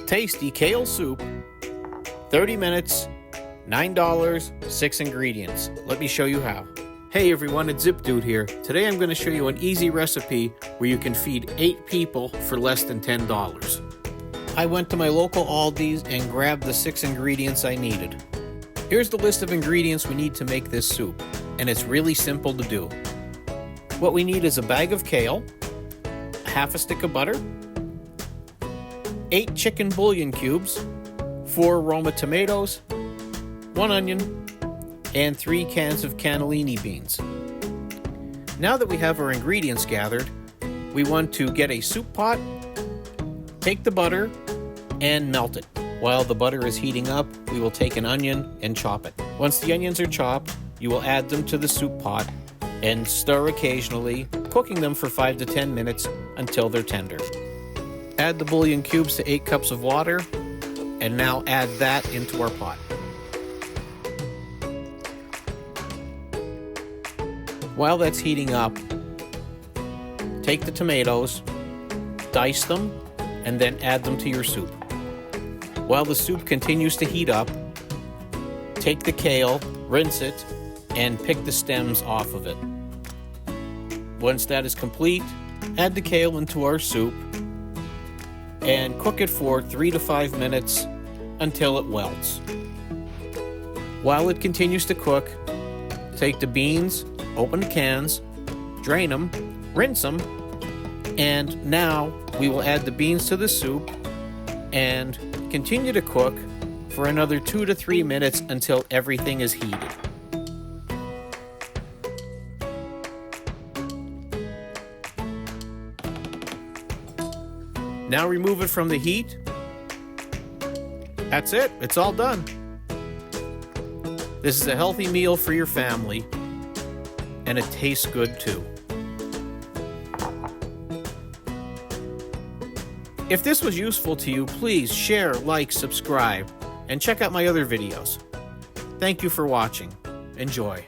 Tasty kale soup, 30 minutes, $9, 6 ingredients. Let me show you how. Hey everyone, it's Zip Dude here. Today I'm going to show you an easy recipe where you can feed 8 people for less than $10. I went to my local Aldi's and grabbed the 6 ingredients I needed. Here's the list of ingredients we need to make this soup, and it's really simple to do. What we need is a bag of kale, half a stick of butter, 8 chicken bouillon cubes, 4 Roma tomatoes, 1 onion, and 3 cans of cannellini beans. Now that we have our ingredients gathered, we want to get a soup pot, take the butter, and melt it. While the butter is heating up, we will take an onion and chop it. Once the onions are chopped, you will add them to the soup pot and stir occasionally, cooking them for 5 to 10 minutes until they're tender. Add the bouillon cubes to 8 cups of water, and now add that into our pot. While that's heating up, take the tomatoes, dice them, and then add them to your soup. While the soup continues to heat up, take the kale, rinse it, and pick the stems off of it. Once that is complete, add the kale into our soup and cook it for 3 to 5 minutes until it welts. While it continues to cook, take the beans, open the cans, drain them, rinse them, and now we will add the beans to the soup and continue to cook for another 2 to 3 minutes until everything is heated. Now remove it from the heat. That's it, it's all done. This is a healthy meal for your family, and it tastes good too. If this was useful to you, please share, like, subscribe, and check out my other videos. Thank you for watching. Enjoy.